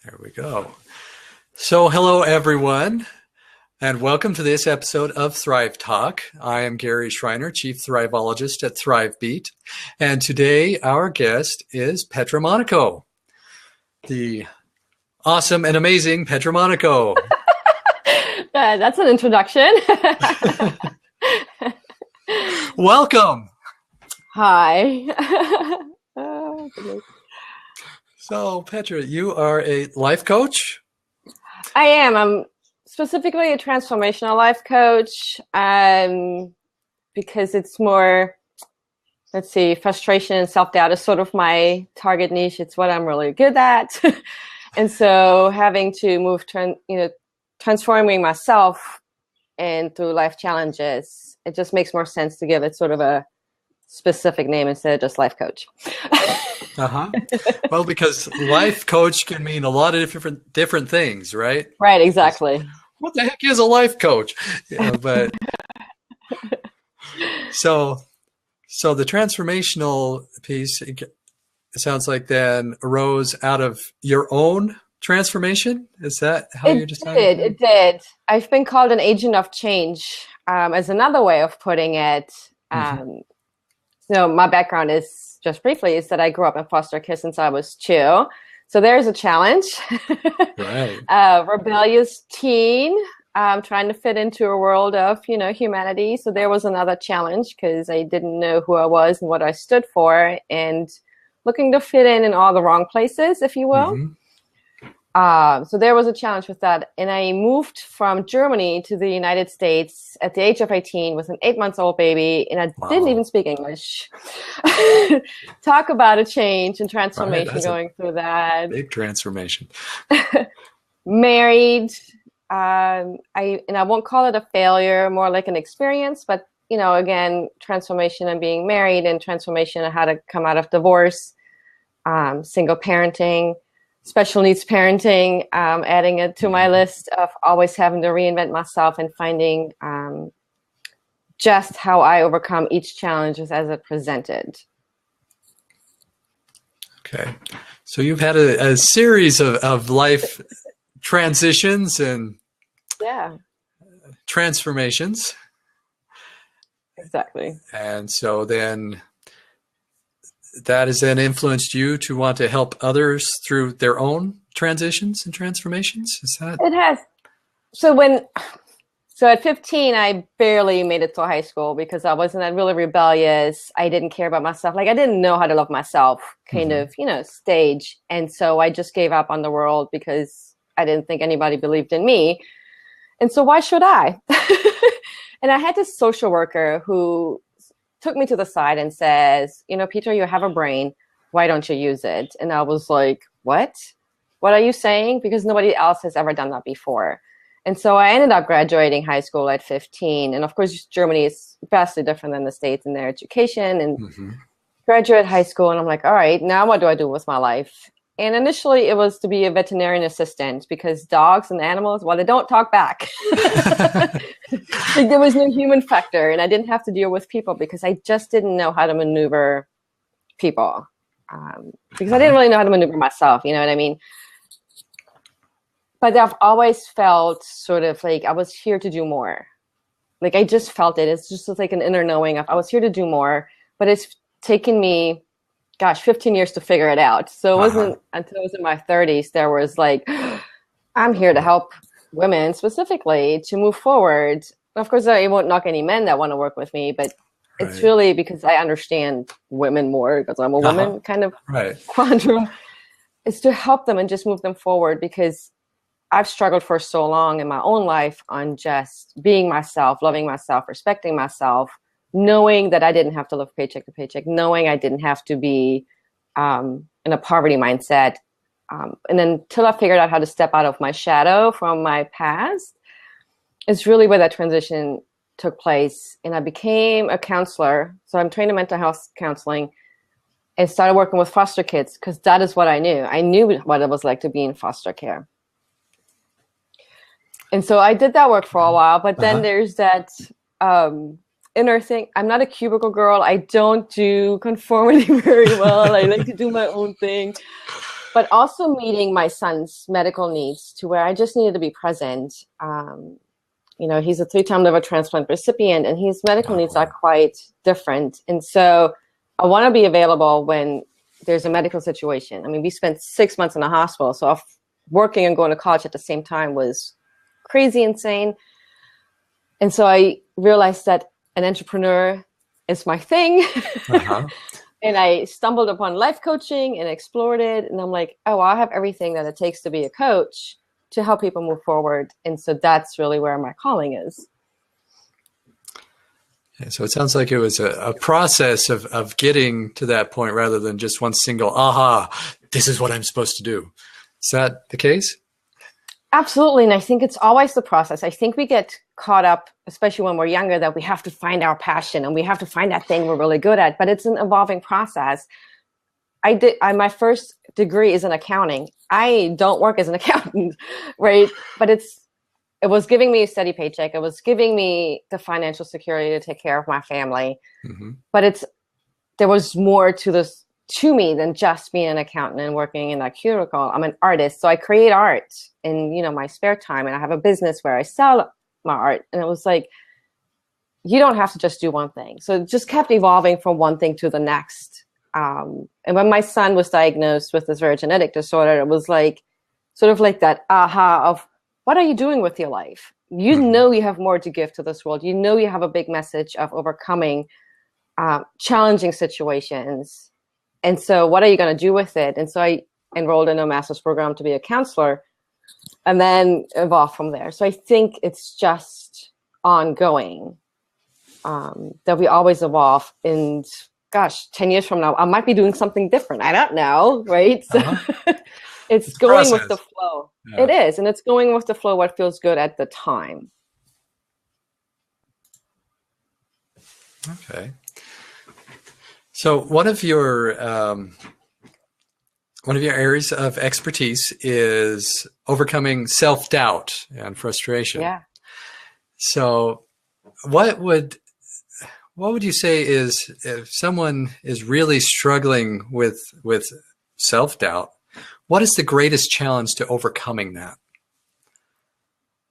There we go. So, hello everyone, and welcome to this episode of Thrive Talk. I am Gary Schreiner, Chief Thrivologist at ThriveBeat, and today our guest is Petra Monaco, the awesome and amazing Petra Monaco. That's an introduction. Welcome. Hi. Oh, goodness. So, Petra, you are a life coach? I am. I'm specifically a transformational life coach because it's more, frustration and self-doubt is sort of my target niche. It's what I'm really good at. And so having to move, transforming myself and through life challenges, it just makes more sense to give it sort of a specific name instead of just life coach. Well, because life coach can mean a lot of different things, right? Right, exactly. What the heck is a life coach? But so the transformational piece, it sounds like then arose out of your own transformation. Is that how you decided? It did. I've been called an agent of change, as another way of putting it. So my background is, just briefly, is that I grew up in foster care since I was 2. So there's a challenge. Right. Rebellious teen, trying to fit into a world of, humanity. So there was another challenge because I didn't know who I was and what I stood for, and looking to fit in all the wrong places, if you will. So there was a challenge with that. And I moved from Germany to the United States at the age of 18 with an 8-month-old baby, and I didn't even speak English. Talk about a change and transformation going through that. Big transformation. Married. I won't call it a failure, more like an experience, but, again, transformation and being married, and transformation of how to come out of divorce, single parenting, special needs parenting, adding it to my list of always having to reinvent myself and finding just how I overcome each challenge as it presented. Okay. So you've had a series of life transitions and transformations. Exactly. And so then that has then influenced you to want to help others through their own transitions and transformations? Is that? It has. So at 15, I barely made it to high school because I wasn't really rebellious. I didn't care about myself. Like, I didn't know how to love myself kind of, stage. And so I just gave up on the world because I didn't think anybody believed in me. And so why should I? And I had this social worker who took me to the side and says, Petra, you have a brain. Why don't you use it? And I was like, what? What are you saying? Because nobody else has ever done that before. And so I ended up graduating high school at 15. And of course, Germany is vastly different than the States in their education. And graduate high school. And I'm like, all right, now what do I do with my life? And initially it was to be a veterinarian assistant because dogs and animals, well, they don't talk back. Like, there was no human factor, and I didn't have to deal with people because I just didn't know how to maneuver people. Because I didn't really know how to maneuver myself, you know what I mean? But I've always felt sort of like I was here to do more. Like, I just felt it. It's just like an inner knowing of I was here to do more, but it's taken me 15 years to figure it out. So it wasn't until I was in my 30s, there was like, I'm here to help women specifically to move forward. Of course, I won't knock any men that want to work with me, but it's really because I understand women more because I'm a woman kind of quandrum. Is to help them and just move them forward, because I've struggled for so long in my own life on just being myself, loving myself, respecting myself, knowing that I didn't have to live paycheck to paycheck, knowing I didn't have to be in a poverty mindset. And then until I figured out how to step out of my shadow from my past, it's really where that transition took place. And I became a counselor. So I'm trained in mental health counseling and started working with foster kids because that is what I knew. I knew what it was like to be in foster care. And so I did that work for a while, but then there's that inner thing. I'm not a cubicle girl. I don't do conformity very well. I like to do my own thing. but also meeting my son's medical needs to where I just needed to be present. He's a 3-time liver transplant recipient, and his medical needs are quite different. And so I want to be available when there's a medical situation. I mean, we spent 6 months in the hospital, so working and going to college at the same time was crazy insane. And so I realized that an entrepreneur is my thing. Uh-huh. And I stumbled upon life coaching and explored it. And I'm like, oh, I have everything that it takes to be a coach to help people move forward. And so that's really where my calling is. Yeah, so it sounds like it was a process of getting to that point rather than just one single, aha, this is what I'm supposed to do. Is that the case? Absolutely. And I think it's always the process. I think we get caught up, especially when we're younger, that we have to find our passion and we have to find that thing we're really good at. But it's an evolving process. My first degree is in accounting. I don't work as an accountant, right? But it was giving me a steady paycheck. It was giving me the financial security to take care of my family. Mm-hmm. But there was more to me than just being an accountant and working in that cubicle. I'm an artist, so I create art in my spare time, and I have a business where I sell my art. And it was like, you don't have to just do one thing. So it just kept evolving from one thing to the next. And when my son was diagnosed with this rare genetic disorder, it was like sort of like that aha of, what are you doing with your life? You know you have more to give to this world. You know you have a big message of overcoming challenging situations. And so what are you going to do with it? And so I enrolled in a master's program to be a counselor and then evolved from there. So I think it's just ongoing, that we always evolve. And gosh, 10 years from now, I might be doing something different. I don't know, right? So it's going with the flow. Yeah. It is. And it's going with the flow, what feels good at the time. Okay. So one of your areas of expertise is overcoming self-doubt and frustration. Yeah. So what would you say is, if someone is really struggling with self-doubt, what is the greatest challenge to overcoming that?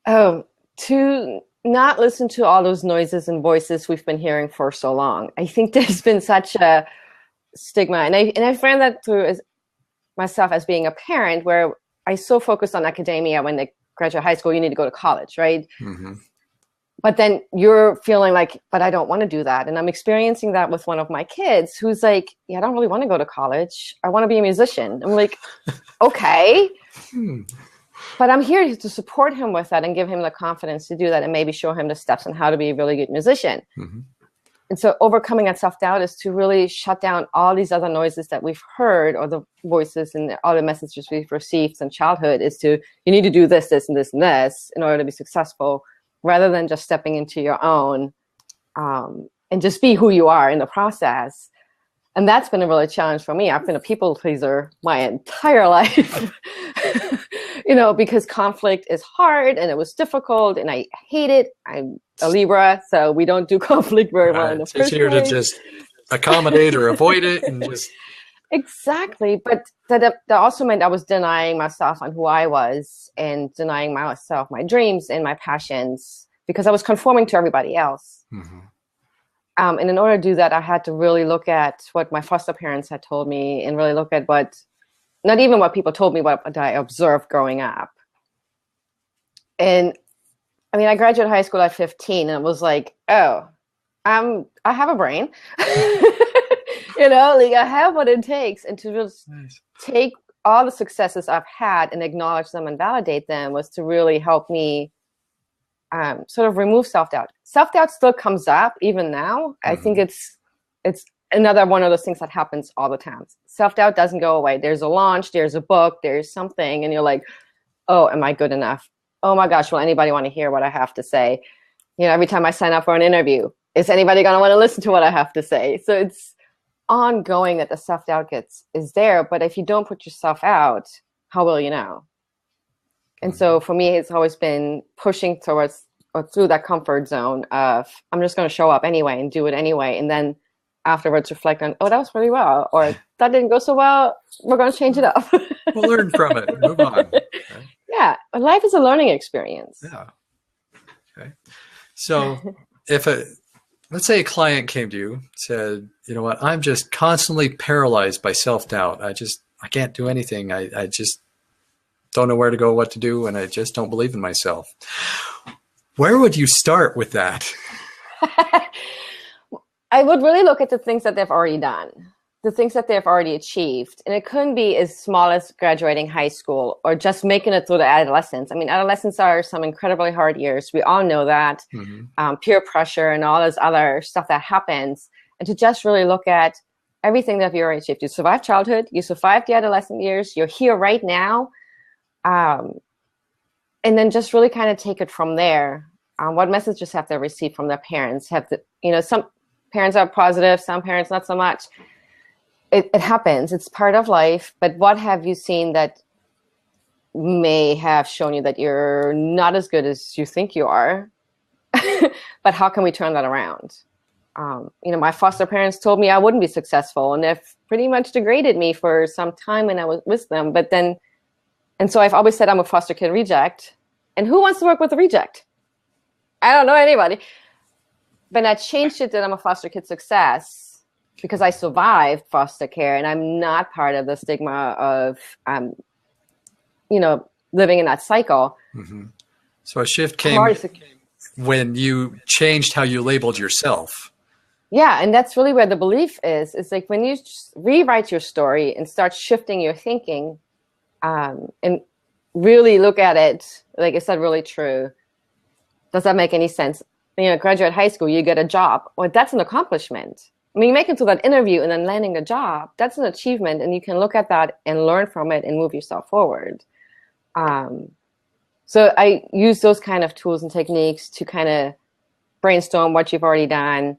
Oh, to not listen to all those noises and voices we've been hearing for so long. I think there's been such a stigma, and I find that through myself as being a parent, where I so focused on academia. When they graduate high school, you need to go to college, right? Mm-hmm. But then you're feeling like, but I don't want to do that. And I'm experiencing that with one of my kids who's like, yeah, I don't really want to go to college. I want to be a musician. I'm like, okay. But I'm here to support him with that and give him the confidence to do that and maybe show him the steps on how to be a really good musician. Mm-hmm. And so overcoming that self-doubt is to really shut down all these other noises that we've heard, or the voices and all the messages we've received in childhood, is to, you need to do this, this, and this, and this in order to be successful, rather than just stepping into your own and just be who you are in the process. And that's been a really challenge for me. I've been a people pleaser my entire life, because conflict is hard and it was difficult and I hate it. I'm a Libra, so we don't do conflict very well in the first place. It's here to just accommodate or avoid it and just... Exactly. But that also meant I was denying myself on who I was and denying myself my dreams and my passions because I was conforming to everybody else. Mm-hmm. And in order to do that, I had to really look at what my foster parents had told me and really look at not even what people told me, what I observed growing up. And I mean, I graduated high school at 15 and it was like, oh, I have a brain. I have what it takes. And to just take all the successes I've had and acknowledge them and validate them was to really help me sort of remove self-doubt. Self-doubt still comes up even now. Mm-hmm. I think it's another one of those things that happens all the time. Self-doubt doesn't go away. There's a launch, there's a book, there's something, and you're like, oh, am I good enough? Oh my gosh, will anybody want to hear what I have to say? Every time I sign up for an interview, is anybody going to want to listen to what I have to say? So it's ongoing that the self-doubt is there, but if you don't put yourself out, how will you know? And so for me, it's always been pushing towards or through that comfort zone of, I'm just going to show up anyway and do it anyway. And then afterwards reflect on, oh, that was pretty well, or that didn't go so well. We're going to change it up. We'll learn from it. Move on. Okay. Yeah, life is a learning experience. Yeah. Okay. So let's say a client came to you, said, you know what, I'm just constantly paralyzed by self-doubt. I can't do anything. I just don't know where to go, what to do, and I just don't believe in myself. Where would you start with that? I would really look at the things that they've already done, the things that they've already achieved. And it couldn't be as small as graduating high school or just making it through the adolescence. I mean, adolescence are some incredibly hard years. We all know that. Peer pressure and all this other stuff that happens. And to just really look at everything that you already achieved. You survived childhood, you survived the adolescent years, you're here right now. And then just really kind of take it from there. What messages have they received from their parents? Some parents are positive, some parents not so much. It happens. It's part of life. But what have you seen that may have shown you that you're not as good as you think you are? But how can we turn that around? My foster parents told me I wouldn't be successful, and they've pretty much degraded me for some time when I was with them. And so I've always said I'm a foster kid reject. And who wants to work with a reject? I don't know anybody. But I changed it that I'm a foster kid success because I survived foster care, and I'm not part of the stigma of, living in that cycle. Mm-hmm. So a shift came when you changed how you labeled yourself. Yeah, and that's really where the belief is. It's like when you rewrite your story and start shifting your thinking, and really look at it, like, is that really true? Does that make any sense? Graduate high school, you get a job. Well, that's an accomplishment. I mean, you make it to that interview and then landing a job, that's an achievement, and you can look at that and learn from it and move yourself forward. So I use those kind of tools and techniques to kind of brainstorm what you've already done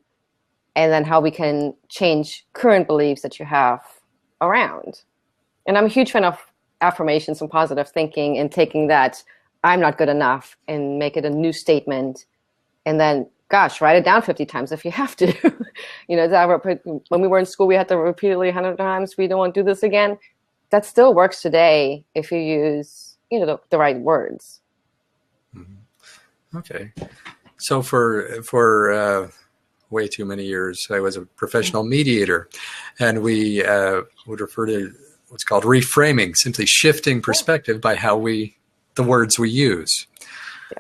and then how we can change current beliefs that you have around. And I'm a huge fan of affirmations and positive thinking and taking that I'm not good enough and make it a new statement. And then, gosh, write it down 50 times if you have to. When we were in school, we had to repeatedly 100 times, we don't want to do this again. That still works today if you use, the right words. Okay. So for way too many years, I was a professional mediator, and we would refer to what's called reframing, simply shifting perspective by the words we use. Yeah.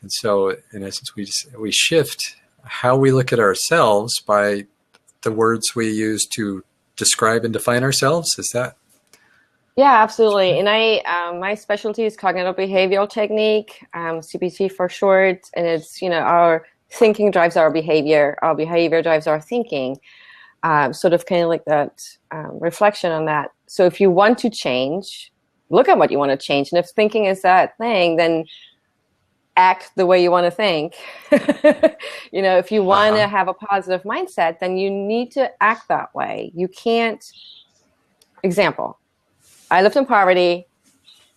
And so, in essence, we shift how we look at ourselves by the words we use to describe and define ourselves. Is that? Yeah, absolutely. And my specialty is cognitive behavioral technique, CBT for short. And it's, our thinking drives our behavior drives our thinking. Sort of kind of like that reflection on that. So if you want to change, look at what you want to change. And if thinking is that thing, then act the way you want to think. If you want to have a positive mindset, then you need to act that way. You can't, example, I lived in poverty.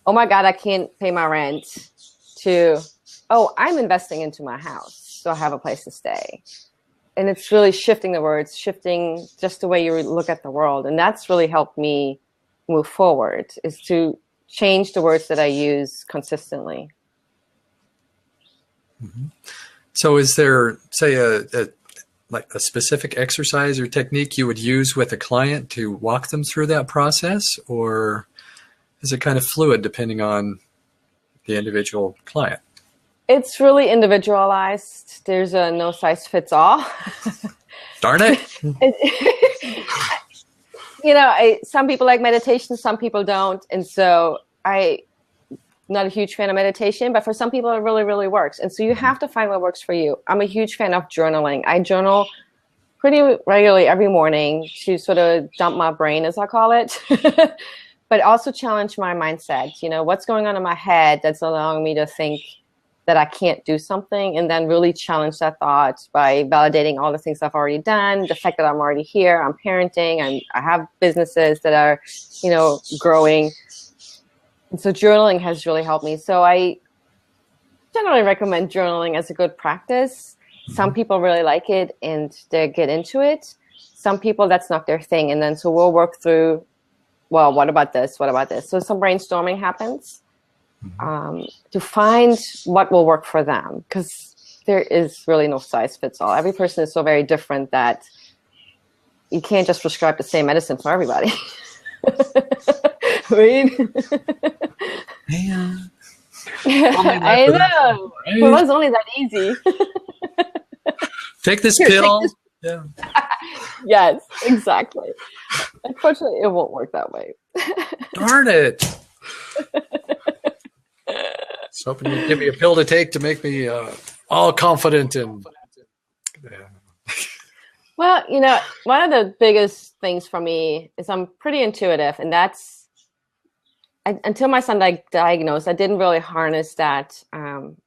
Oh my God, I can't pay my rent. To, oh, I'm investing into my house, so I have a place to stay. And it's really shifting the words, shifting just the way you look at the world. And that's really helped me move forward, is to change the words that I use consistently. Mm-hmm. So is there, say, a specific exercise or technique you would use with a client to walk them through that process? Or is it kind of fluid depending on the individual client? It's really individualized. There's a no size fits all. Darn it. Some people like meditation, some people don't. And so I'm not a huge fan of meditation, but for some people it really, really works. And so you have to find what works for you. I'm a huge fan of journaling. I journal pretty regularly every morning to sort of dump my brain, as I call it, but also challenge my mindset. What's going on in my head that's allowing me to think that I can't do something, and then really challenge that thought by validating all the things I've already done, the fact that I'm already here, I'm parenting, I have businesses that are, growing. And so journaling has really helped me. So I generally recommend journaling as a good practice. Some people really like it and they get into it. some people, that's not their thing. And then so we'll work through, well, what about this? What about this? So some brainstorming happens to find what will work for them, because there is really no size fits all. Every person is so very different that you can't just prescribe the same medicine for everybody. Right? Man. I know. Right? It was only that easy. Take this Here, pill. take Yeah. Yes, exactly. Unfortunately, it won't work that way. Darn it. I was hoping you'd give me a pill to take to make me all confident and. Well, one of the biggest things for me is I'm pretty intuitive, and that's until my son diagnosed, I didn't really harness that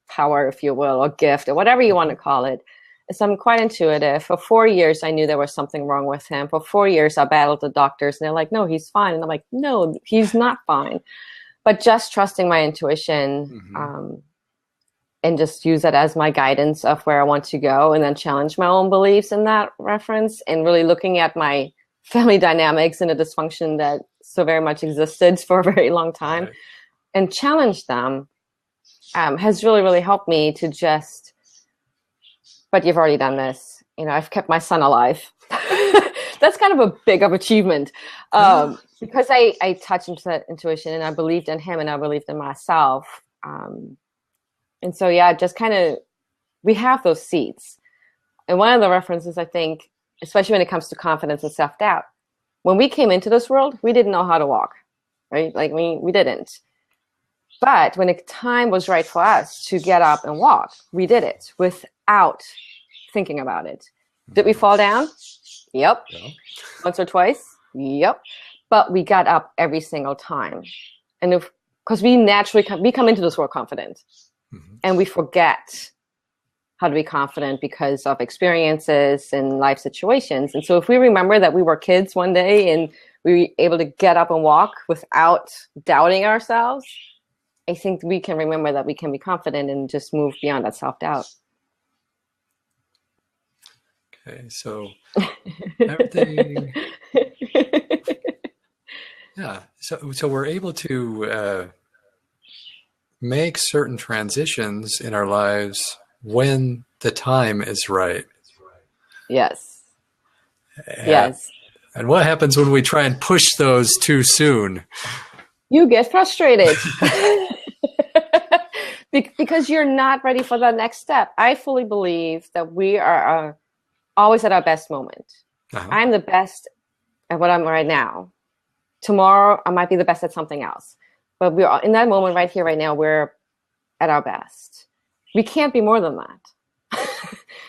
power, if you will, or gift, or whatever you want to call it. So I'm quite intuitive. For 4 years, I knew there was something wrong with him. For 4 years, I battled the doctors, and they're like, "No, he's fine." And I'm like, "No, he's not fine." But just trusting my intuition and just use it as my guidance of where I want to go, and then challenge my own beliefs in that reference, and really looking at my family dynamics and the dysfunction that so very much existed for a very long time, right, and challenge them has really, really helped me to just, but you've already done this. I've kept my son alive. That's kind of a big of achievement because I touched into that intuition, and I believed in him, and I believed in myself. And so, yeah, just kind of, we have those seeds. And one of the references, I think, especially when it comes to confidence and self-doubt, when we came into this world, we didn't know how to walk, right? Like we didn't. But when the time was right for us to get up and walk, we did it without thinking about it. Did we fall down? Yep. Yeah. Once or twice? Yep. But we got up every single time. And because we naturally come into this world confident. And we forget how to be confident because of experiences and life situations. And so if we remember that we were kids one day and we were able to get up and walk without doubting ourselves, I think we can remember that we can be confident and just move beyond that self-doubt. Okay, so everything... Yeah, so we're able to... make certain transitions in our lives when the time is right. Yes. Yes. And what happens when we try and push those too soon? You get frustrated because you're not ready for the next step. I fully believe that we are always at our best moment. I'm the best at what I'm right now. Tomorrow, I might be the best at something else. But we're in that moment right here, right now, we're at our best. We can't be more than that.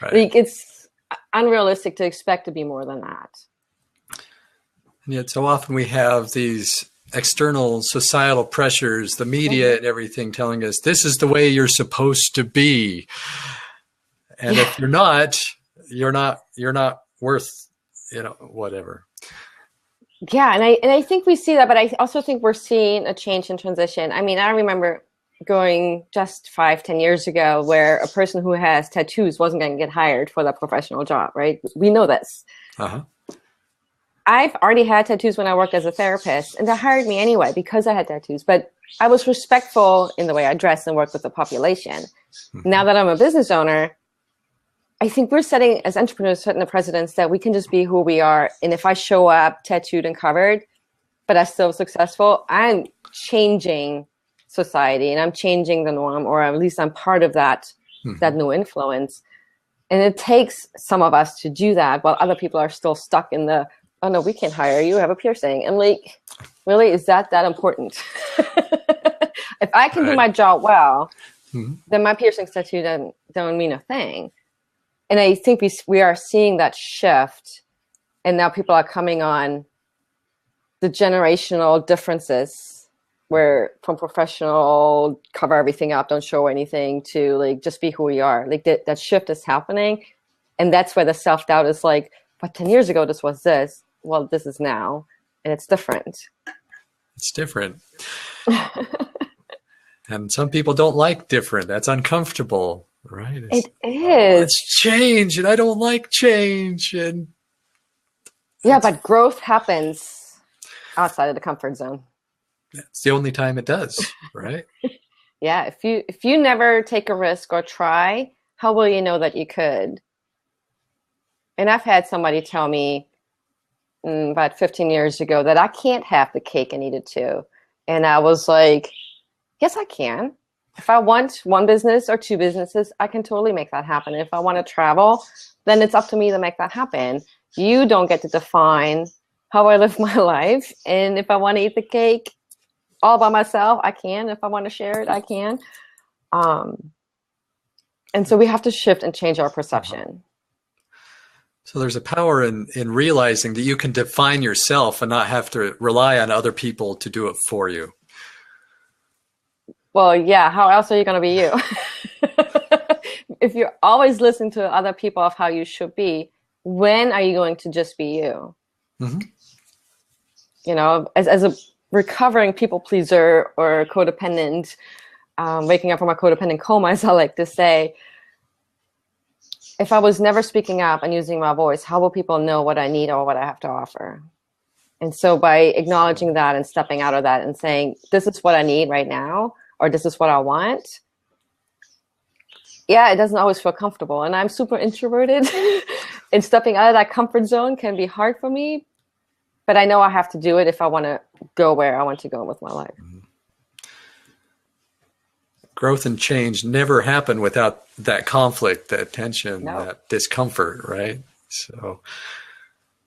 Right. Like, it's unrealistic to expect to be more than that. And yet so often we have these external societal pressures, the media and everything telling us this is the way you're supposed to be. And if you're not worth, whatever. Yeah, and I think we see that, but I also think we're seeing a change in transition. I mean, I remember going just 5-10 years ago where a person who has tattoos wasn't going to get hired for that professional job, right? We know this. I've already had tattoos when I worked as a therapist, and they hired me anyway because I had tattoos. But I was respectful in the way I dressed and worked with the population. Now that I'm a business owner, I think we're setting, as entrepreneurs, setting the precedence that we can just be who we are. And if I show up tattooed and covered, but I'm still successful, I'm changing society and I'm changing the norm, or at least I'm part of that new influence. And it takes some of us to do that while other people are still stuck in the, oh no, we can't hire you, have a piercing. And like, really, is that important? If I can do my job well, then my piercings tattoo don't mean a thing. And I think we are seeing that shift, and now people are coming on the generational differences, where from professional, cover everything up, don't show anything, to like just be who we are. Like that shift is happening, and that's where the self-doubt is like, but 10 years ago this was this. Well, this is now, and it's different. It's different. And some people don't like different. That's uncomfortable. Right. It is. It's change, and I don't like change. And Yeah, but growth happens outside of the comfort zone. It's the only time it does, right? Yeah, if you never take a risk or try, how will you know that you could? And I've had somebody tell me about 15 years ago that I can't have the cake and eat it too. And I was like, yes, I can. If I want one business or two businesses, I can totally make that happen. If I want to travel, then it's up to me to make that happen. You don't get to define how I live my life. And if I want to eat the cake all by myself, I can. If I want to share it, I can. And so we have to shift and change our perception. So there's a power in realizing that you can define yourself and not have to rely on other people to do it for you. Well, yeah, how else are you going to be you? If you're always listening to other people of how you should be, when are you going to just be you? Mm-hmm. You know, as a recovering people pleaser or codependent, waking up from a codependent coma, as I like to say, if I was never speaking up and using my voice, how will people know what I need or what I have to offer? And so by acknowledging that and stepping out of that and saying, this is what I need right now, or this is what I want. Yeah, it doesn't always feel comfortable. And I'm super introverted and stepping out of that comfort zone can be hard for me, but I know I have to do it if I want to go where I want to go with my life. Growth and change never happen without that conflict, that tension, No. that discomfort, right? So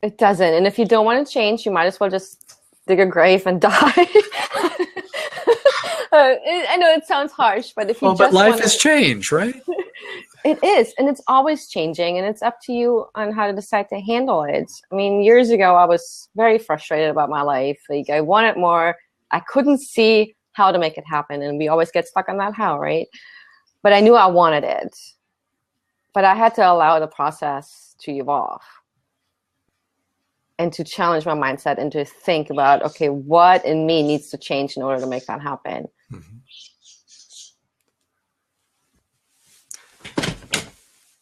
It doesn't. And if you don't want to change, you might as well just dig a grave and die. I know it sounds harsh, but if you but life is change, right? It is, and it's always changing, and it's up to you on how to decide to handle it. I mean, years ago, I was very frustrated about my life. Like, I wanted more. I couldn't see how to make it happen, and we always get stuck on that how, right? But I knew I wanted it. But I had to allow the process to evolve and to challenge my mindset and to think about, okay, what in me needs to change in order to make that happen? Mm-hmm.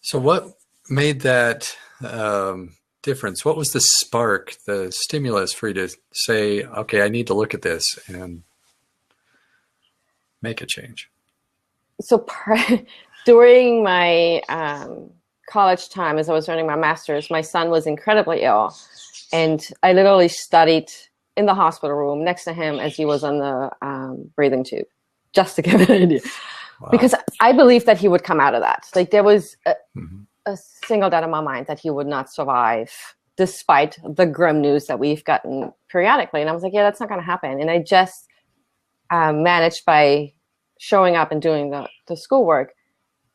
So what made that difference? What was the spark, the stimulus for you to say, okay, I need to look at this and make a change? So during my college time, as I was earning my master's, my son was incredibly ill. And I literally studied in the hospital room next to him as he was on the breathing tube, just to give it an idea. Wow. Because I believed that he would come out of that. Like, there was a single doubt in my mind that he would not survive, despite the grim news that we've gotten periodically. And I was like, yeah, that's not going to happen. And I just managed by showing up and doing the schoolwork.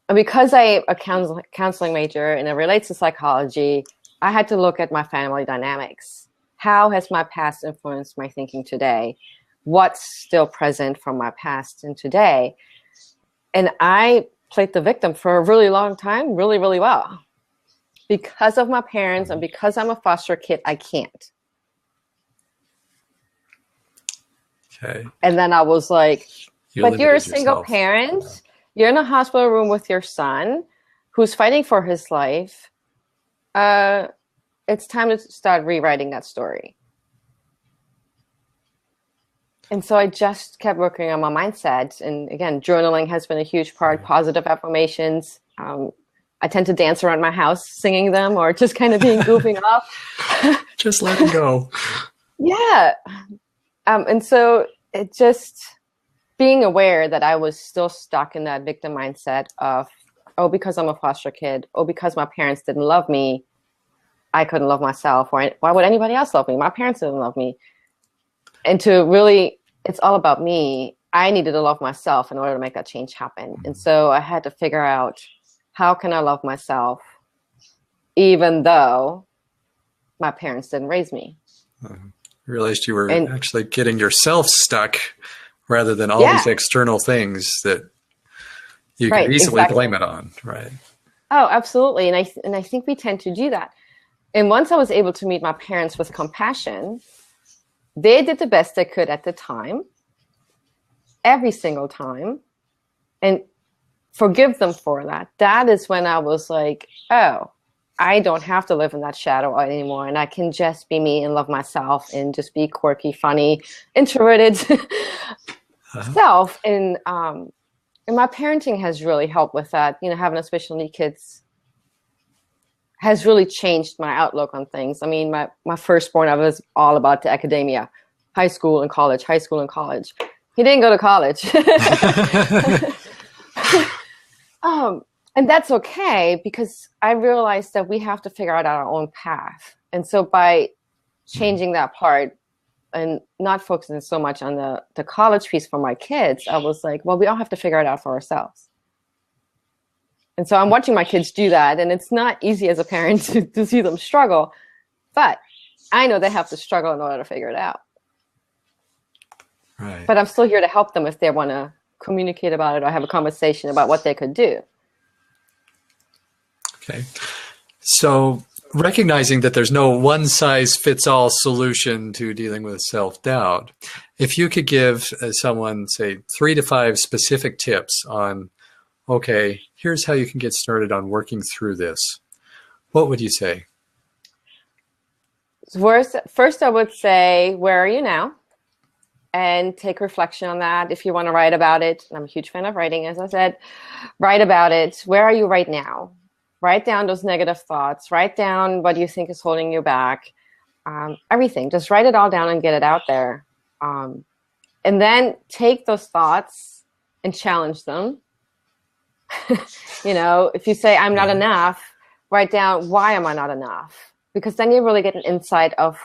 And because I'm a counseling major and it relates to psychology, I had to look at my family dynamics. How has my past influenced my thinking today? What's still present from my past and today? And I played the victim for a really long time, really, really well. Because of my parents and because I'm a foster kid, I can't. Okay. And then I was like, but you're a single yourself. parent. Yeah. You're in a hospital room with your son who's fighting for his life. It's time to start rewriting that story. And so I just kept working on my mindset. And again, journaling has been a huge part, positive affirmations. I tend to dance around my house singing them or just kind of being goofing off. Just letting go. Yeah. And so it just being aware that I was still stuck in that victim mindset of, oh, because I'm a foster kid, oh, because my parents didn't love me, I couldn't love myself, or why would anybody else love me? My parents didn't love me. And to really, it's all about me. I needed to love myself in order to make that change happen. And so I had to figure out, how can I love myself even though my parents didn't raise me? You realized you were actually getting yourself stuck rather than all these external things that you can easily blame it on, right? Oh, absolutely. And I think we tend to do that. And once I was able to meet my parents with compassion, they did the best they could at the time, every single time, and forgive them for that. That is when I was like, oh, I don't have to live in that shadow anymore, and I can just be me and love myself and just be quirky, funny, introverted Uh-huh. self. And my parenting has really helped with that. Having a special need kids has really changed my outlook on things. I mean, my firstborn, I was all about the academia, high school and college, high school and college. He didn't go to college. And that's okay, because I realized that we have to figure out our own path. And so by changing that part and not focusing so much on the college piece for my kids, I was like, well, we all have to figure it out for ourselves. And so I'm watching my kids do that, and it's not easy as a parent to see them struggle, but I know they have to struggle in order to figure it out. Right. But I'm still here to help them if they want to communicate about it or have a conversation about what they could do. Okay. So recognizing that there's no one-size-fits-all solution to dealing with self-doubt, if you could give someone, say, 3 to 5 specific tips on, okay, here's how you can get started on working through this, what would you say? First, I would say, where are you now? And take reflection on that. If you want to write about it, and I'm a huge fan of writing, as I said, write about it. Where are you right now? Write down those negative thoughts. Write down what you think is holding you back. Everything. Just write it all down and get it out there. And then take those thoughts and challenge them. If you say, I'm not enough, write down, why am I not enough? Because then you really get an insight of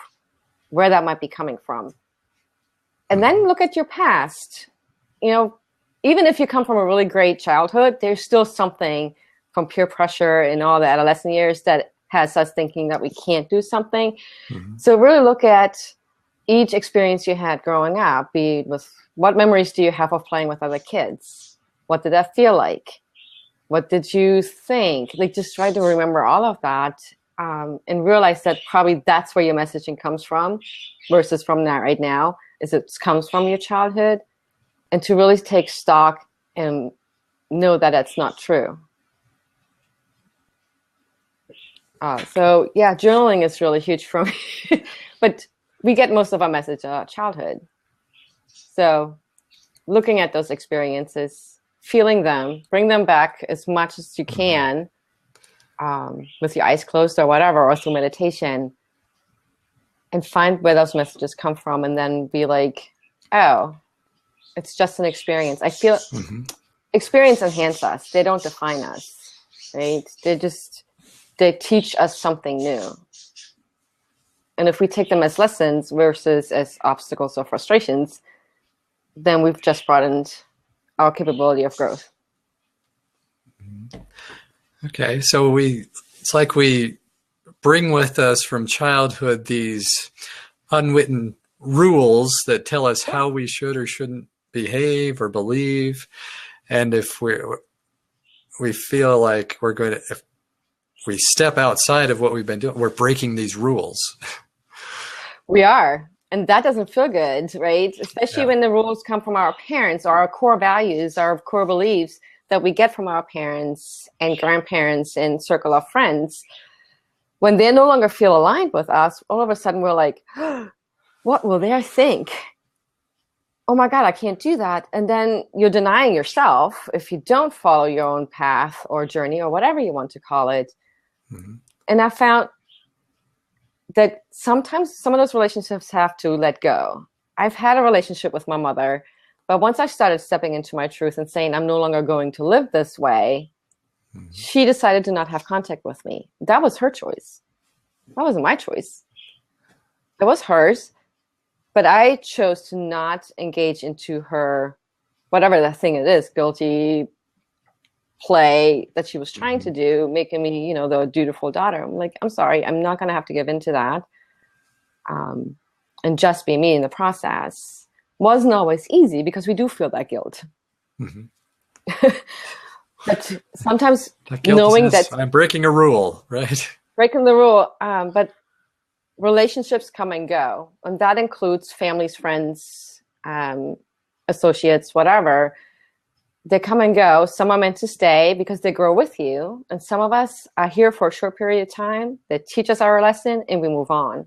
where that might be coming from. And then look at your past. Even if you come from a really great childhood, there's still something from peer pressure and all the adolescent years that has us thinking that we can't do something. Mm-hmm. So really look at each experience you had growing up, be it with what memories do you have of playing with other kids? What did that feel like? What did you think? Just try to remember all of that and realize that probably that's where your messaging comes from versus from that right now. Is it comes from your childhood, and to really take stock and know that that's not true. Journaling is really huge for me, but we get most of our message out of childhood. So looking at those experiences, feeling them, bring them back as much as you can with your eyes closed or whatever, or through meditation, and find where those messages come from, and then be like, oh, it's just an experience. I feel experience enhance us. They don't define us, right? They teach us something new. And if we take them as lessons versus as obstacles or frustrations, then we've just broadened our capability of growth. Okay, so it's like we bring with us from childhood these unwritten rules that tell us how we should or shouldn't behave or believe. And if we feel like we're going to, if we step outside of what we've been doing, we're breaking these rules. We are. And that doesn't feel good, right? Especially when the rules come from our parents, or our core values, our core beliefs that we get from our parents and grandparents and circle of friends. When they no longer feel aligned with us, all of a sudden we're like, what will they think? Oh my God, I can't do that. And then you're denying yourself if you don't follow your own path or journey or whatever you want to call it. Mm-hmm. And I found that sometimes some of those relationships have to let go. I've had a relationship with my mother, but once I started stepping into my truth and saying I'm no longer going to live this way, she decided to not have contact with me. That was her choice. That wasn't my choice. It was hers. But I chose to not engage into her, whatever that thing it is, guilty play that she was trying to do, making me, the dutiful daughter. I'm like, I'm sorry, I'm not going to have to give in to that. And just be me in the process. Wasn't always easy because we do feel that guilt. Mm-hmm. But sometimes knowing that I'm breaking a rule, right? Breaking the rule, but relationships come and go, and that includes families, friends, associates, whatever. they come and go. Some are meant to stay because they grow with you. And some of us are here for a short period of time. They teach us our lesson and we move on.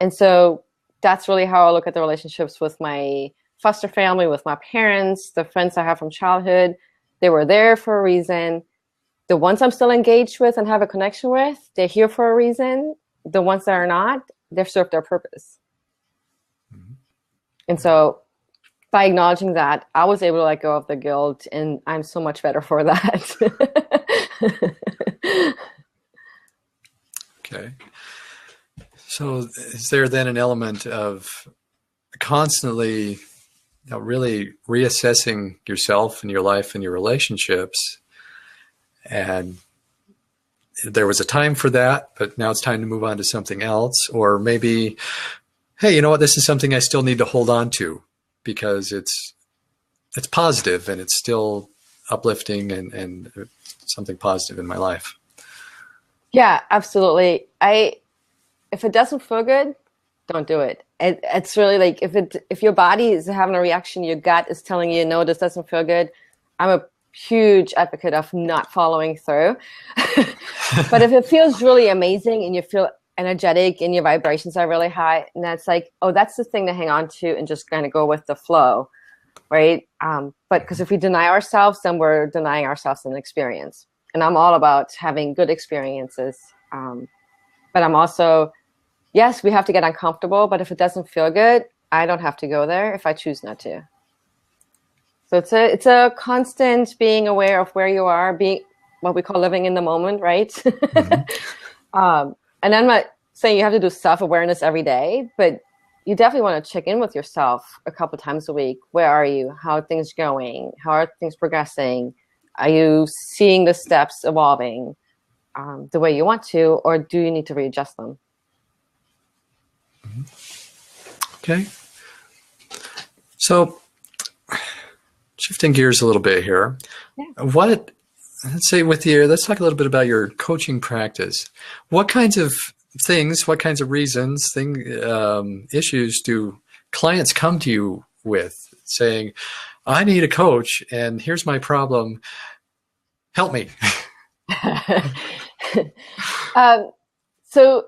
And so that's really how I look at the relationships with my foster family, with my parents, the friends I have from childhood. They were there for a reason. The ones I'm still engaged with and have a connection with, they're here for a reason. The ones that are not, they've served their purpose. Mm-hmm. And so by acknowledging that, I was able to let go of the guilt, and I'm so much better for that. Okay. So is there then an element of constantly really reassessing yourself and your life and your relationships? And there was a time for that, but now it's time to move on to something else. Or maybe, hey, you know what? This is something I still need to hold on to because it's positive and it's still uplifting and something positive in my life. Yeah, absolutely. If it doesn't feel good, don't do it. It's really like if your body is having a reaction, your gut is telling you, no, this doesn't feel good. I'm a huge advocate of not following through. But if it feels really amazing and you feel energetic and your vibrations are really high, and that's like, oh, that's the thing to hang on to and just kind of go with the flow, right? But because if we deny ourselves, then we're denying ourselves an experience. And I'm all about having good experiences. But I'm also, yes, we have to get uncomfortable, but if it doesn't feel good, I don't have to go there if I choose not to. So it's a constant being aware of where you are, being what we call living in the moment, right? Mm-hmm. And I'm not saying you have to do self-awareness every day, but you definitely want to check in with yourself a couple times a week. Where are you? How are things going? How are things progressing? Are you seeing the steps evolving the way you want to, or do you need to readjust them? Okay. So shifting gears a little bit here, let's talk a little bit about your coaching practice. What kinds of things, what kinds of reasons, issues do clients come to you with saying, I need a coach and here's my problem, help me? So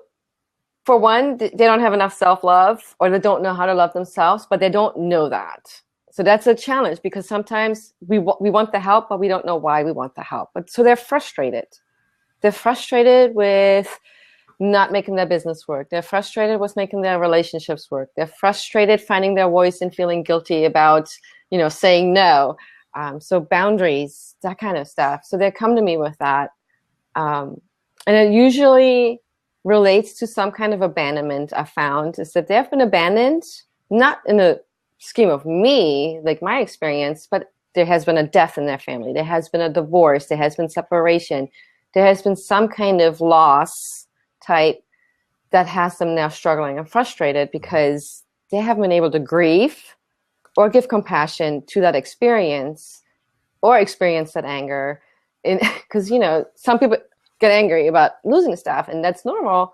for one, they don't have enough self-love, or they don't know how to love themselves, but they don't know that. So that's a challenge, because sometimes we want the help, but we don't know why we want the help. But so they're frustrated. They're frustrated with not making their business work. They're frustrated with making their relationships work. They're frustrated finding their voice and feeling guilty about, saying no. So boundaries, that kind of stuff. So they come to me with that. And it usually relates to some kind of abandonment. I found is that they have been abandoned, not in the scheme of me, like my experience, but there has been a death in their family. There has been a divorce. There has been separation. There has been some kind of loss type that has them now struggling and frustrated because they haven't been able to grieve or give compassion to that experience or experience that anger. Because, some people get angry about losing stuff, and that's normal,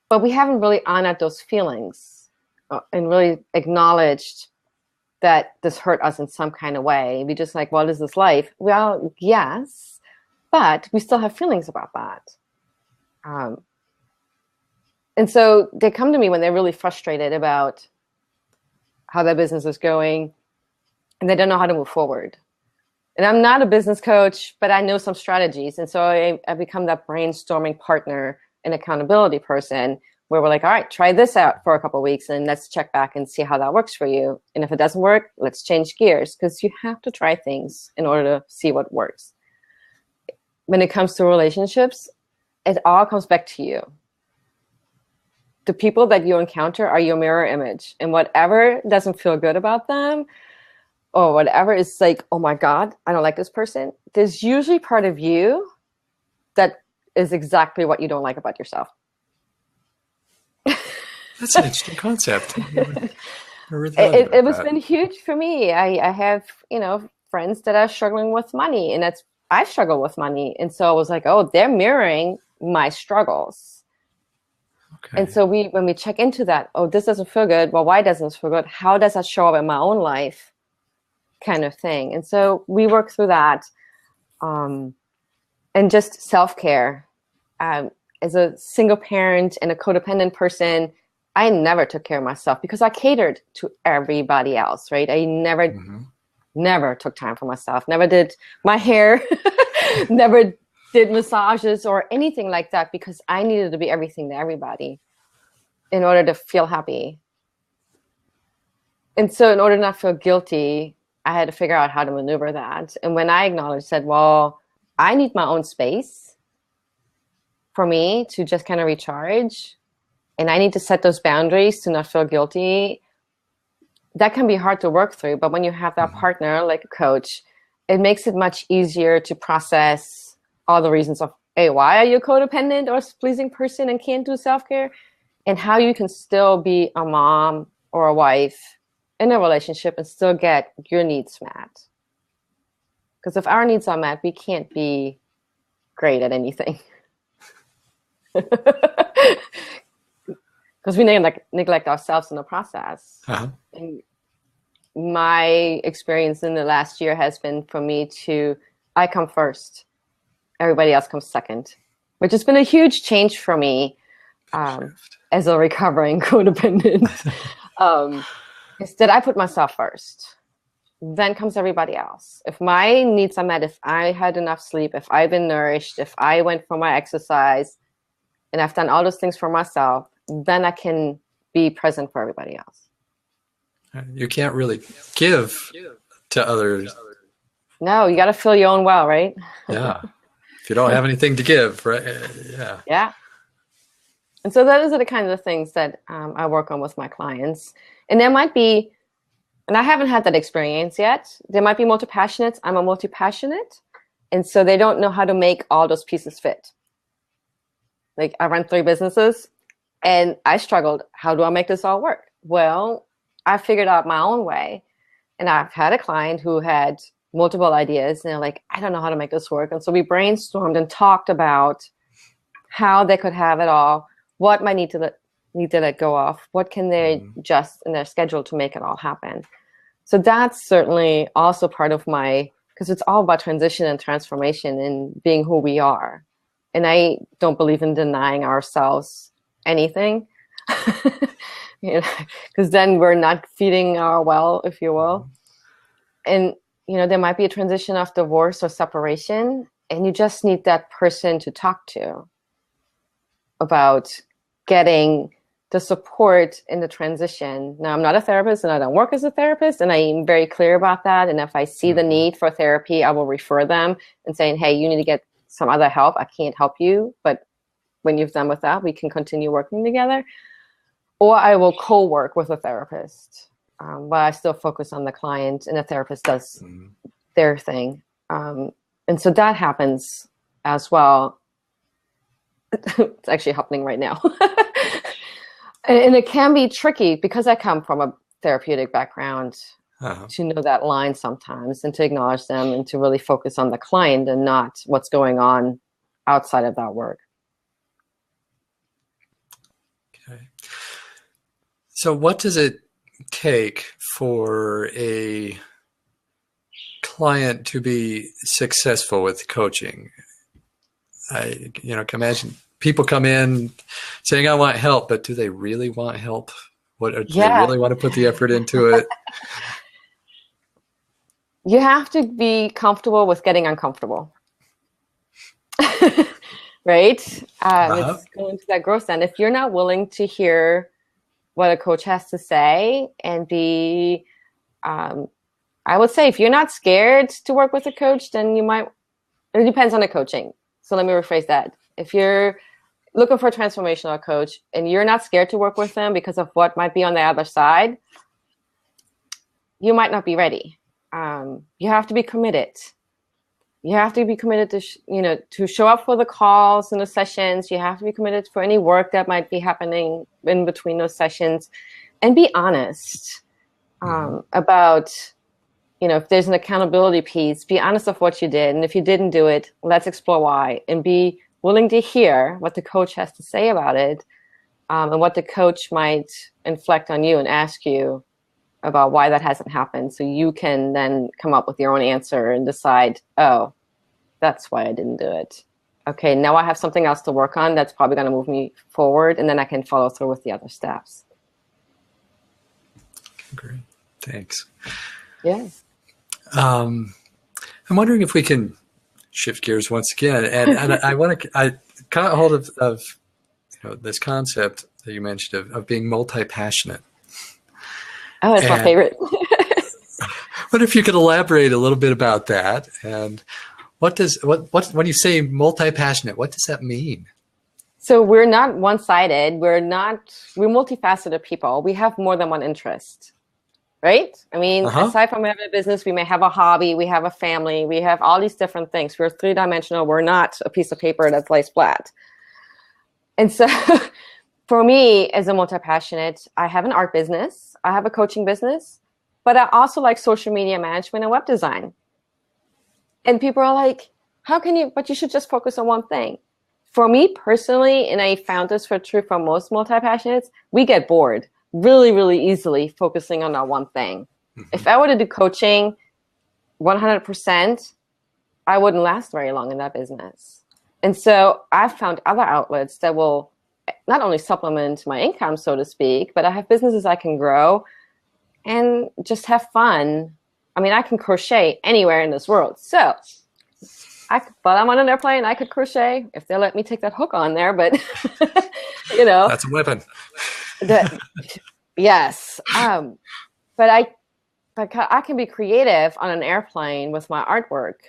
but we haven't really honored those feelings and really acknowledged that this hurt us in some kind of way. We just like, what is this life? Well, yes, but we still have feelings about that. And so they come to me when they're really frustrated about how their business is going and they don't know how to move forward. And I'm not a business coach, but I know some strategies. And so I become that brainstorming partner and accountability person where we're like, all right, try this out for a couple of weeks and let's check back and see how that works for you. And if it doesn't work, let's change gears, because you have to try things in order to see what works. When it comes to relationships, it all comes back to you. The people that you encounter are your mirror image, and whatever doesn't feel good about them, or whatever is like, oh my God, I don't like this person, there's usually part of you that is exactly what you don't like about yourself. That's an interesting concept. It was been huge for me. I have, friends that are struggling with money, and I struggle with money. And so I was like, oh, they're mirroring my struggles. Okay. And so when we check into that, oh, this doesn't feel good. Well, why doesn't this feel good? How does that show up in my own life? kind of thing. And so we work through that. And just self-care. As a single parent and a codependent person, I never took care of myself because I catered to everybody else, right? I never took time for myself, never did my hair, never did massages or anything like that because I needed to be everything to everybody in order to feel happy. And so in order not to feel guilty, I had to figure out how to maneuver that. And when I acknowledged, said, well, I need my own space for me to just kind of recharge. And I need to set those boundaries to not feel guilty. That can be hard to work through. But when you have that partner, like a coach, it makes it much easier to process all the reasons of, hey, why are you a codependent or a pleasing person and can't do self-care? And how you can still be a mom or a wife in a relationship and still get your needs met. Because if our needs are met, we can't be great at anything. Because we neglect ourselves in the process. And my experience in the last year has been for me I come first. Everybody else comes second, which has been a huge change for me as a recovering codependent. Is that I put myself first. Then comes everybody else. If my needs are met, if I had enough sleep, if I've been nourished, if I went for my exercise, and I've done all those things for myself, then I can be present for everybody else. You can't really give to others. No, you got to fill your own well, right? Yeah. If you don't have anything to give, right? Yeah. Yeah. And so those are the kinds of things that I work on with my clients. And there might be, and I haven't had that experience yet, there might be multi-passionates. I'm a multi-passionate. And so they don't know how to make all those pieces fit. Like I run 3 businesses and I struggled. How do I make this all work? Well, I figured out my own way. And I've had a client who had multiple ideas and they're like, I don't know how to make this work. And so we brainstormed and talked about how they could have it all, what might need to let go of, what can they adjust in their schedule to make it all happen. So that's certainly also part of because it's all about transition and transformation and being who we are. And I don't believe in denying ourselves anything, because then we're not feeding our well, if you will. And, there might be a transition of divorce or separation, and you just need that person to talk to about getting the support in the transition. Now, I'm not a therapist and I don't work as a therapist, and I'm very clear about that. And if I see the need for therapy, I will refer them and saying, hey, you need to get some other help. I can't help you, but when you've done with that, we can continue working together. Or I will co-work with a therapist, but I still focus on the client and the therapist does their thing. And so that happens as well. It's actually happening right now. And it can be tricky because I come from a therapeutic background to know that line sometimes and to acknowledge them and to really focus on the client and not what's going on outside of that work. Okay. So what does it take for a client to be successful with coaching? I can imagine people come in saying, I want help, but do they really want help? Do they really want to put the effort into it? You have to be comfortable with getting uncomfortable. Right? It's going to that growth end. If you're not willing to hear what a coach has to say and be, I would say if you're not scared to work with a coach, then it depends on the coaching. So let me rephrase that. If you're looking for a transformational coach and you're not scared to work with them because of what might be on the other side, you might not be ready. You have to be committed. You have to be committed to, to show up for the calls and the sessions. You have to be committed for any work that might be happening in between those sessions, and be honest about, if there's an accountability piece, be honest of what you did. And if you didn't do it, let's explore why, and be willing to hear what the coach has to say about it, and what the coach might inflect on you and ask you about why that hasn't happened. So you can then come up with your own answer and decide, oh, that's why I didn't do it. Okay, now I have something else to work on that's probably going to move me forward, and then I can follow through with the other steps. Great. Thanks. Yeah. I'm wondering if we can shift gears once again. And I caught hold of this concept that you mentioned of being multi-passionate. Oh, it's my favorite. Wonder if you could elaborate a little bit about that. And what when you say multi-passionate, what does that mean? So we're not one-sided. We're multifaceted people. We have more than one interest, right? I mean, aside from having a business, we may have a hobby, we have a family, we have all these different things. We're three-dimensional. We're not a piece of paper that's lays flat. And so for me, as a multi-passionate, I have an art business, I have a coaching business, but I also like social media management and web design. And people are like, but you should just focus on one thing. For me personally, and I found this for true for most multi-passionates, we get bored really, really easily focusing on that one thing. Mm-hmm. If I were to do coaching 100%, I wouldn't last very long in that business. And so I've found other outlets that will not only supplement my income, so to speak, but I have businesses I can grow and just have fun. I mean, I can crochet anywhere in this world. So but I'm on an airplane, I could crochet if they let me take that hook on there, but That's a weapon. Yes. But I can be creative on an airplane with my artwork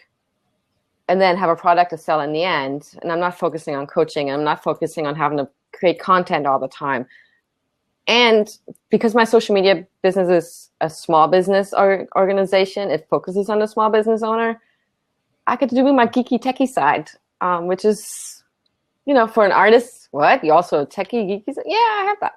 and then have a product to sell in the end. And I'm not focusing on coaching. I'm not focusing on having to create content all the time. And because my social media business is a small business organization, it focuses on the small business owner, I get to do my geeky techie side, which is, for an artist, what? You also a techie geeky side? Yeah, I have that.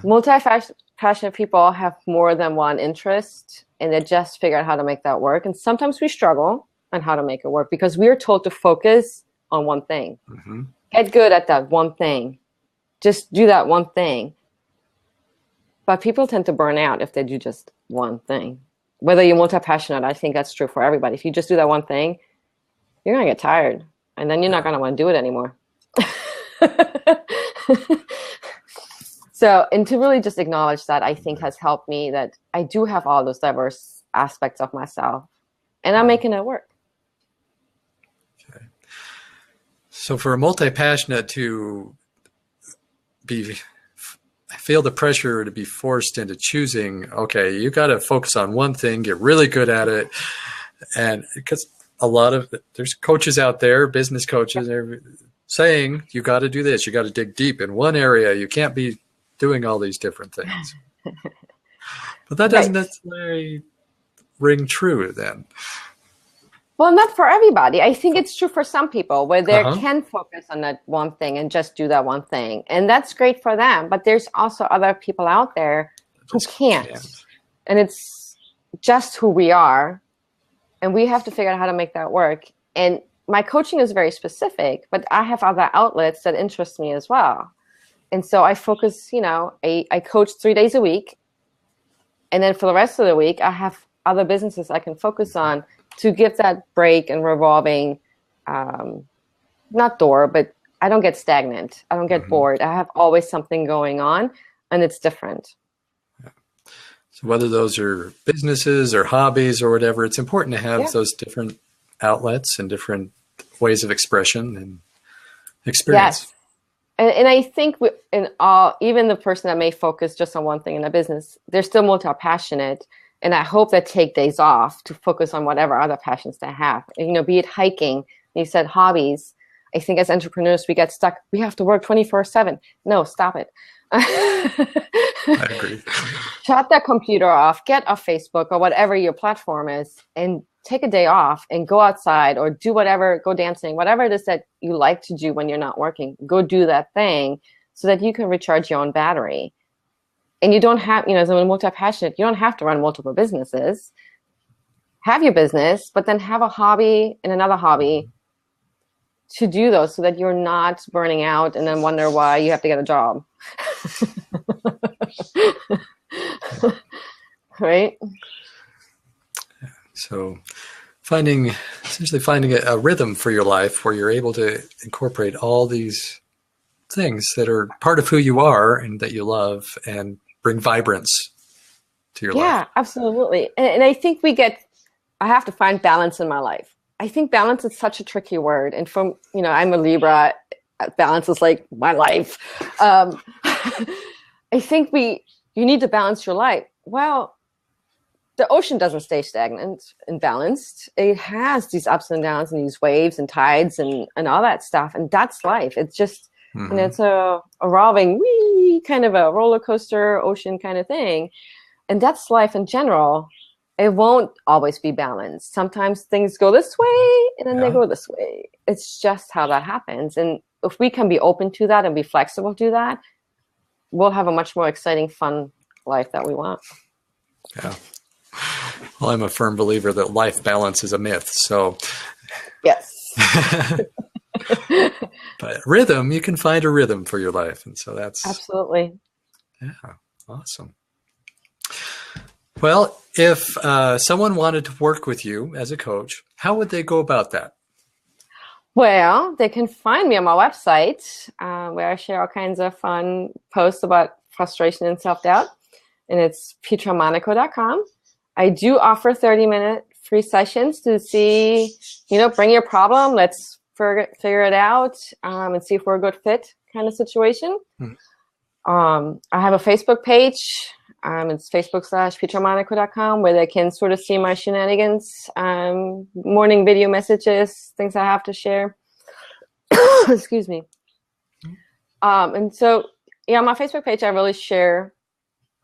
Multi-passionate people have more than one interest, and they just figure out how to make that work. And sometimes we struggle on how to make it work because we are told to focus on one thing. Mm-hmm. Get good at that one thing. Just do that one thing. But people tend to burn out if they do just one thing. Whether you're multi-passionate, I think that's true for everybody. If you just do that one thing, you're going to get tired. And then you're not going to want to do it anymore. So, and to really just acknowledge that, I think has helped me that I do have all those diverse aspects of myself. And I'm making it work. Okay. So for a multi-passionate to feel the pressure to be forced into choosing, okay, you got to focus on one thing, get really good at it. And because there's coaches out there, business coaches, they're saying you got to do this, you got to dig deep in one area, you can't be doing all these different things. But that doesn't necessarily ring true then. Well, not for everybody. I think it's true for some people where they can focus on that one thing and just do that one thing. And that's great for them. But there's also other people out there who can't. And it's just who we are. And we have to figure out how to make that work. And my coaching is very specific, but I have other outlets that interest me as well. And so I focus, I coach 3 days a week. And then for the rest of the week, I have other businesses I can focus on to give that break and revolving, not door, but I don't get stagnant. I don't get bored. I have always something going on, and it's different. Yeah. So whether those are businesses or hobbies or whatever, it's important to have those different outlets and different ways of expression and experience. Yes. And I think even the person that may focus just on one thing in a business, they're still multi-passionate. And I hope they take days off to focus on whatever other passions they have. Be it hiking. You said hobbies. I think as entrepreneurs, we get stuck. We have to work 24/7. No, stop it. I agree. Shut that computer off. Get off Facebook or whatever your platform is, and take a day off and go outside or do whatever. Go dancing, whatever it is that you like to do when you're not working. Go do that thing so that you can recharge your own battery. And you don't have, as a multi-passionate, you don't have to run multiple businesses. Have your business, but then have a hobby and another hobby to do those so that you're not burning out and then wonder why you have to get a job. right? So essentially finding a rhythm for your life where you're able to incorporate all these things that are part of who you are and that you love and bring vibrance to your life. Yeah, absolutely. And I think I have to find balance in my life. I think balance is such a tricky word. And I'm a Libra, balance is like my life. I think you need to balance your life. Well, the ocean doesn't stay stagnant and balanced. It has these ups and downs and these waves and tides and all that stuff. And that's life. It's just, it's a evolving, kind of a roller coaster ocean kind of thing. And that's life in general. It won't always be balanced. Sometimes things go this way and then they go this way. It's just how that happens. And if we can be open to that and be flexible to that, we'll have a much more exciting, fun life that we want. Yeah. Well, I'm a firm believer that life balance is a myth. So, yes. But rhythm, you can find a rhythm for your life. And so that's absolutely. Yeah. Awesome. Well, if someone wanted to work with you as a coach, how would they go about that? Well, they can find me on my website where I share all kinds of fun posts about frustration and self-doubt. And it's petramonaco.com. I do offer 30-minute free sessions to see, bring your problem. Let's figure it out and see if we're a good fit kind of situation. I have a Facebook page. It's facebook.com/petramonaco.com where they can sort of see my shenanigans, morning video messages, things I have to share. Excuse me. And so, on my Facebook page, I really share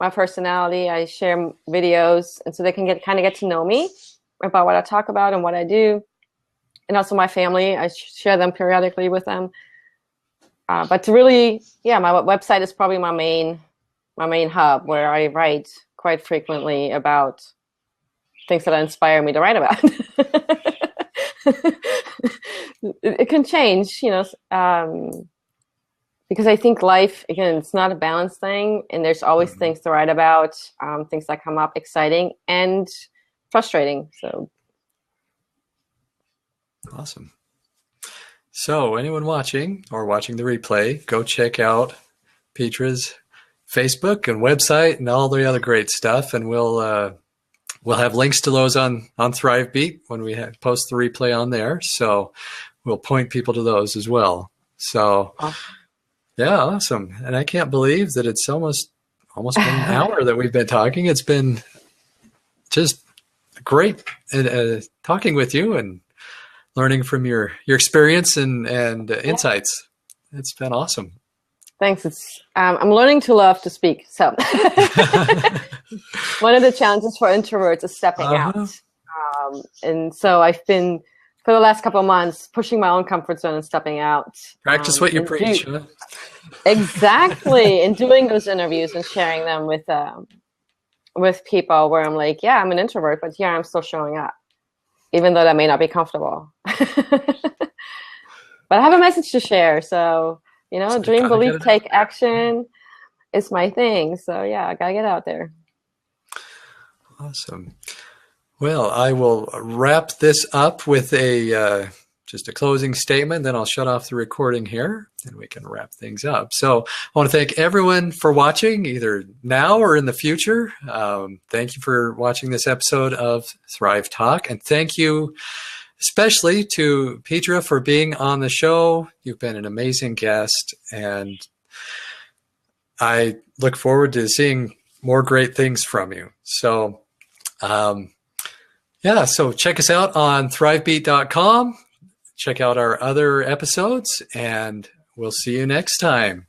my personality. I share videos, and so they can get to know me about what I talk about and what I do. And also my family, I share them periodically with them. But to really, my website is probably my main hub where I write quite frequently about things that inspire me to write about. It can change, because I think life, again, it's not a balanced thing, and there's always things to write about, things that come up exciting and frustrating. So awesome. So anyone watching or watching the replay, go check out Petra's Facebook and website and all the other great stuff, and we'll have links to those on ThriveBeat when we post the replay on there. So we'll point people to those as well. So yeah, awesome. And I can't believe that it's almost been an hour that we've been talking. It's been just great talking with you and learning from your experience and insights. It's been awesome. Thanks. I'm learning to love to speak. So one of the challenges for introverts is stepping out. And so I've been, for the last couple of months, pushing my own comfort zone and stepping out. Practice what you preach. Huh? Exactly. And doing those interviews and sharing them with people where I'm like, yeah, I'm an introvert, but yeah, I'm still showing up, even though that may not be comfortable. But I have a message to share. So, dream, believe, take action is my thing. So yeah, I gotta get out there. Awesome. Well, I will wrap this up with just a closing statement, then I'll shut off the recording here and we can wrap things up. So I want to thank everyone for watching, either now or in the future. Thank you for watching this episode of Thrive Talk, and thank you especially to Petra for being on the show. You've been an amazing guest, and I look forward to seeing more great things from you. So, so check us out on thrivebeat.com. Check out our other episodes, and we'll see you next time.